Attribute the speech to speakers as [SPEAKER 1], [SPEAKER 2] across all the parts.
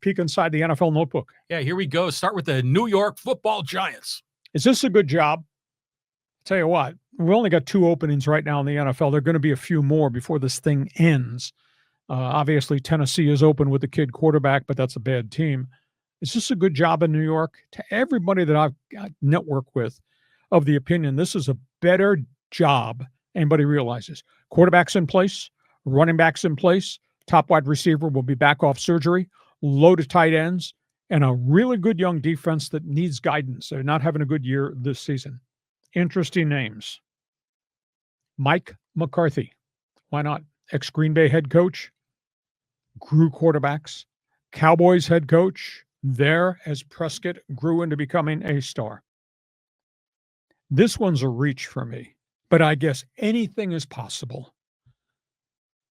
[SPEAKER 1] peek inside the NFL notebook.
[SPEAKER 2] Yeah, here we go. Start with the New York Football Giants.
[SPEAKER 1] Is this a good job? Tell you what, we only got 2 openings right now in the NFL. There are going to be a few more before this thing ends. Obviously, Tennessee is open with the kid quarterback, but that's a bad team. Is this a good job in New York? To everybody that I've got networked with, of the opinion this is a better job. Anybody realizes quarterback's in place, running back's in place, top wide receiver will be back off surgery, load of tight ends, and a really good young defense that needs guidance. They're not having a good year this season. Interesting names. Mike McCarthy. Why not? Ex-Green Bay head coach, grew quarterbacks. Cowboys head coach, there as Prescott grew into becoming a star. This one's a reach for me, but I guess anything is possible.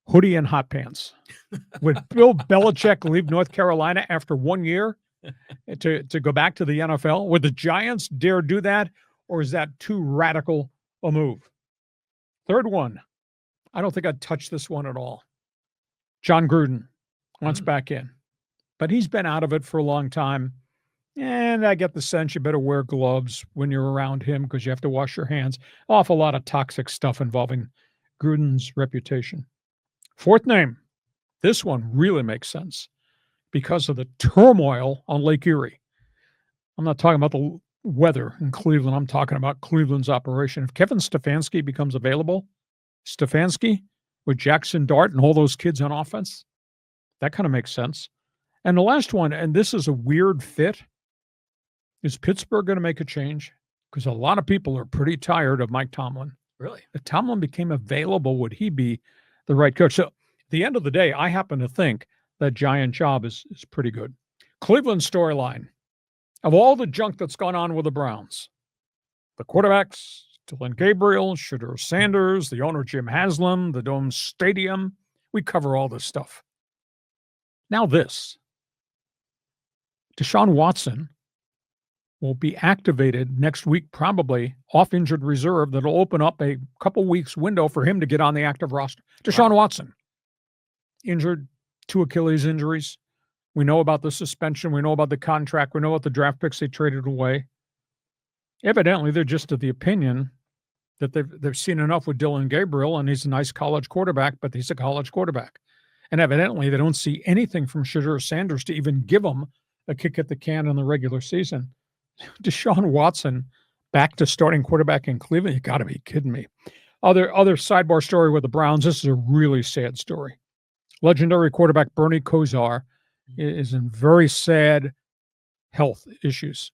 [SPEAKER 1] Hoodie and hot pants. Would Bill Belichick leave North Carolina after 1 year to go back to the NFL? Would the Giants dare do that, or is that too radical a move? Third one, I don't think I'd touch this one at all. John Gruden wants back in, but he's been out of it for a long time. And I get the sense you better wear gloves when you're around him because you have to wash your hands. Awful lot of toxic stuff involving Gruden's reputation. Fourth name, this one really makes sense because of the turmoil on Lake Erie. I'm not talking about the weather in Cleveland. I'm talking about Cleveland's operation. If Kevin Stefanski becomes available, Stefanski with Jackson Dart and all those kids on offense, that kind of makes sense. And the last one, and this is a weird fit, is Pittsburgh going to make a change? Because a lot of people are pretty tired of Mike Tomlin.
[SPEAKER 2] Really?
[SPEAKER 1] If Tomlin became available, would he be the right coach? So at the end of the day, I happen to think that Giant job is pretty good. Cleveland storyline. Of all the junk that's gone on with the Browns, the quarterbacks, Dylan Gabriel, Shedeur Sanders, the owner Jim Haslam, the Dome Stadium, we cover all this stuff. Now this. Deshaun Watson will be activated next week, probably off injured reserve. That'll open up a couple weeks window for him to get on the active roster. Deshaun Watson, injured, 2 Achilles injuries. We know about the suspension. We know about the contract. We know about the draft picks they traded away. Evidently, they're just of the opinion that they've seen enough with Dylan Gabriel, and he's a nice college quarterback, but he's a college quarterback. And evidently, they don't see anything from Shedeur Sanders to even give him a kick at the can in the regular season. Deshaun Watson back to starting quarterback in Cleveland. You got to be kidding me. Other sidebar story with the Browns. This is a really sad story. Legendary quarterback Bernie Kosar is in very sad health issues.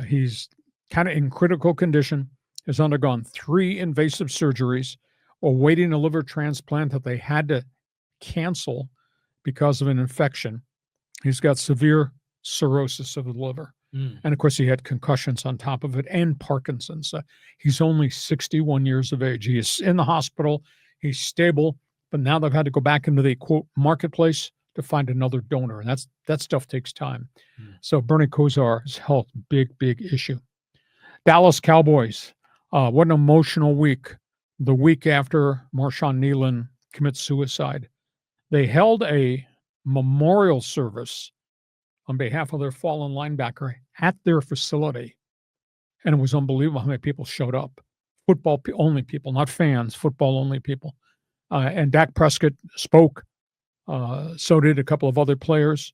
[SPEAKER 1] He's kind of in critical condition, has undergone 3 invasive surgeries, awaiting a liver transplant that they had to cancel because of an infection. He's got severe cirrhosis of the liver. And of course, he had concussions on top of it and Parkinson's. He's only 61 years of age. He is in the hospital. He's stable, but now they've had to go back into the quote marketplace to find another donor. And that stuff takes time. So Bernie Kosar's health, big issue. Dallas Cowboys. What an emotional week. The week after Marshawn Nealon commits suicide. They held a memorial service on behalf of their fallen linebacker at their facility. And it was unbelievable how many people showed up. Football only people, not fans, football only people. And Dak Prescott spoke. So did a couple of other players.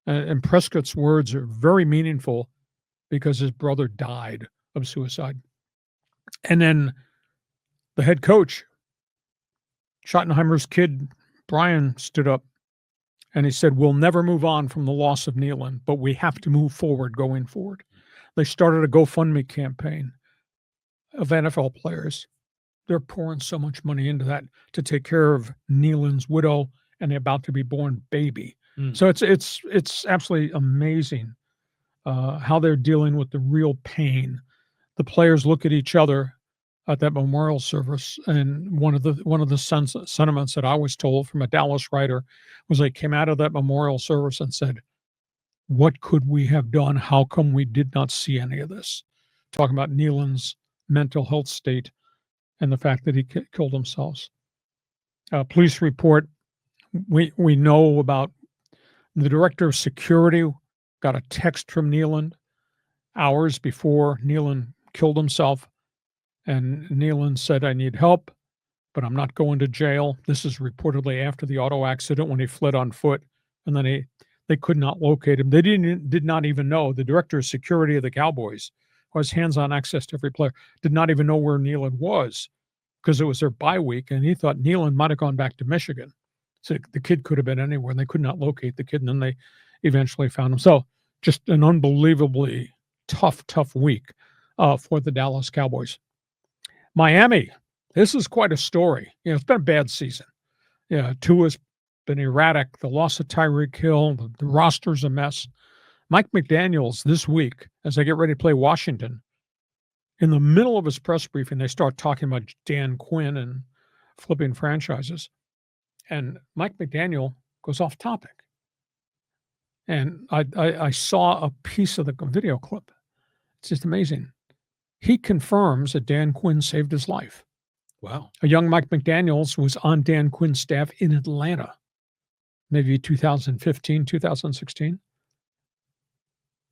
[SPEAKER 1] And Prescott's words are very meaningful because his brother died of suicide. And then the head coach, Schottenheimer's kid, Brian, stood up and he said, we'll never move on from the loss of Nealon, but we have to move forward going forward. They started a GoFundMe campaign of NFL players. They're pouring so much money into that to take care of Nealon's widow and the about to be born baby. So it's absolutely amazing how they're dealing with the real pain. The players look at each other at that memorial service, and one of the sentiments that I was told from a Dallas writer was they came out of that memorial service and said, what could we have done? How come we did not see any of this? Talking about Nealon's mental health state and the fact that he killed himself. Police report, we know about The director of security got a text from Nealon hours before Nealon killed himself. And Nealon said, I need help, but I'm not going to jail. This is reportedly after the auto accident when he fled on foot. And then they could not locate him. They did not even know. The director of security of the Cowboys, who has hands-on access to every player, did not even know where Nealon was because it was their bye week. And he thought Nealon might have gone back to Michigan. So the kid could have been anywhere, and they could not locate the kid. And then they eventually found him. So just an unbelievably tough week for the Dallas Cowboys. Miami, this is quite a story. It's been a bad season. Tua's been erratic. The loss of Tyreek Hill, the roster's a mess. Mike McDaniels this week, as they get ready to play Washington, in the middle of his press briefing, they start talking about Dan Quinn and flipping franchises. And Mike McDaniel goes off topic. And I saw a piece of the video clip. It's just amazing. He confirms that Dan Quinn saved his life.
[SPEAKER 2] Wow.
[SPEAKER 1] A young Mike McDaniels was on Dan Quinn's staff in Atlanta, maybe 2015, 2016.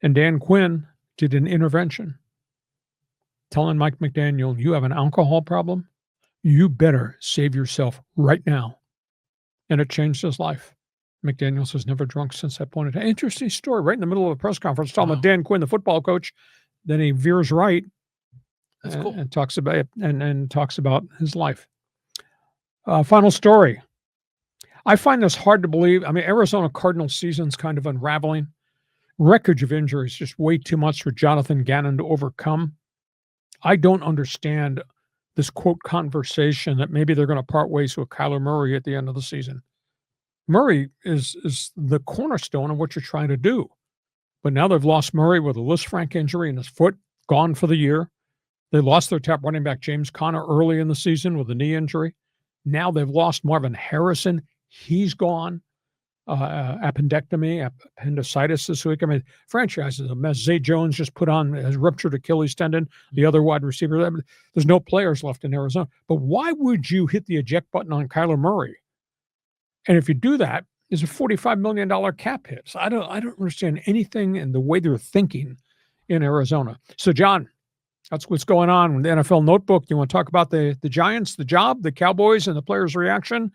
[SPEAKER 1] And Dan Quinn did an intervention telling Mike McDaniel, you have an alcohol problem. You better save yourself right now. And it changed his life. McDaniels has never drunk since that point. Interesting story, right in the middle of a press conference, talking about Dan Quinn, the football coach. Then he veers right.
[SPEAKER 2] That's cool.
[SPEAKER 1] And talks about it and talks about his life. Final story. I find this hard to believe. I mean, Arizona Cardinals season's kind of unraveling. Wreckage of injuries, just way too much for Jonathan Gannon to overcome. I don't understand this quote conversation that maybe they're going to part ways with Kyler Murray at the end of the season. Murray is the cornerstone of what you're trying to do. But now they've lost Murray with a Lisfranc injury in his foot, gone for the year. They lost their top running back, James Conner, early in the season with a knee injury. Now they've lost Marvin Harrison. He's gone. Appendicitis this week. I mean, franchise is a mess. Zay Jones just put on his ruptured Achilles tendon, the other wide receiver. There's no players left in Arizona. But why would you hit the eject button on Kyler Murray? And if you do that, it's a $45 million cap hit. So I don't understand anything in the way they're thinking in Arizona. So, John, that's what's going on with the NFL Notebook. You want to talk about the Giants, the job, the Cowboys, and the players' reaction?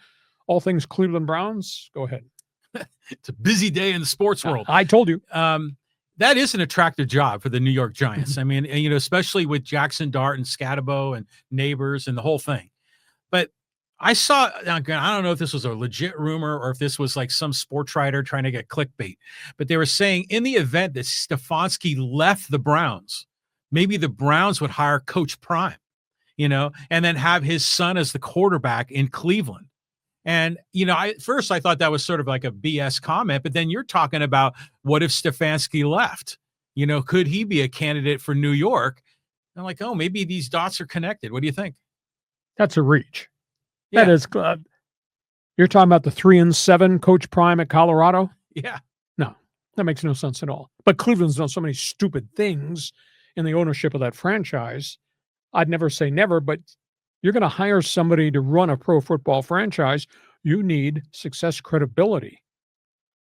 [SPEAKER 1] All things Cleveland Browns? Go ahead.
[SPEAKER 2] It's a busy day in the sports world.
[SPEAKER 1] I told you.
[SPEAKER 2] That is an attractive job for the New York Giants. I mean, especially with Jackson Dart and Scatabo and Neighbors and the whole thing. But I saw, I don't know if this was a legit rumor or if this was like some sports writer trying to get clickbait, but they were saying in the event that Stefanski left the Browns, maybe the Browns would hire Coach Prime, and then have his son as the quarterback in Cleveland. And, first I thought that was sort of like a BS comment, but then you're talking about what if Stefanski left? Could he be a candidate for New York? I'm like, oh, maybe these dots are connected. What do you think?
[SPEAKER 1] That's a reach.
[SPEAKER 2] Yeah.
[SPEAKER 1] That is, you're talking about the 3-7 Coach Prime at Colorado?
[SPEAKER 2] Yeah.
[SPEAKER 1] No, that makes no sense at all. But Cleveland's done so many stupid things in the ownership of that franchise. I'd never say never, but you're going to hire somebody to run a pro football franchise. You need success credibility.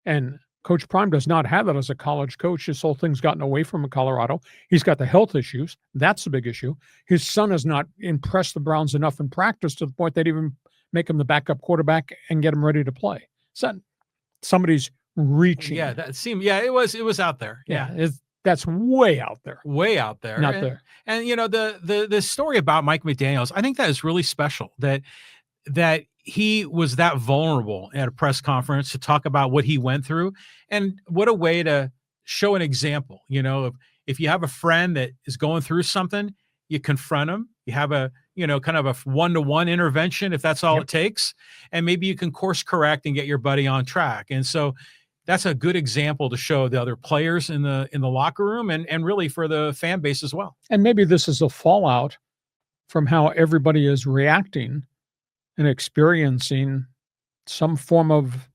[SPEAKER 1] And Coach Prime does not have that as a college coach. This whole thing's gotten away from him in Colorado. He's got the health issues. That's the big issue. His son has not impressed the Browns enough in practice to the point they'd even make him the backup quarterback and get him ready to play. So somebody's reaching.
[SPEAKER 2] Yeah, that seemed, it was out there. Yeah.
[SPEAKER 1] That's way out there.
[SPEAKER 2] Way out there.
[SPEAKER 1] Not there.
[SPEAKER 2] And the story about Mike McDaniels, I think that is really special that he was that vulnerable at a press conference to talk about what he went through. And what a way to show an example. If you have a friend that is going through something, you confront him. You have a, kind of a one-to-one intervention if that's all it takes. And maybe you can course correct and get your buddy on track. And so that's a good example to show the other players in the locker room and really for the fan base as well.
[SPEAKER 1] And maybe this is a fallout from how everybody is reacting and experiencing some form of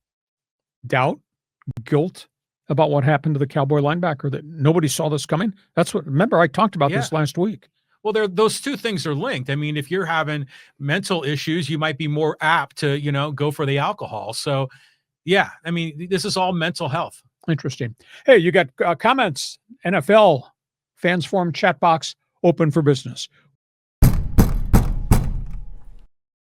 [SPEAKER 1] doubt, guilt about what happened to the Cowboy linebacker, that nobody saw this coming. Remember, I talked about this last week.
[SPEAKER 2] Well, those two things are linked. I mean, if you're having mental issues, you might be more apt to, go for the alcohol. So Yeah, I mean, this is all mental health.
[SPEAKER 1] Interesting. Hey, you got comments? NFL Fans Forum chat box open for business.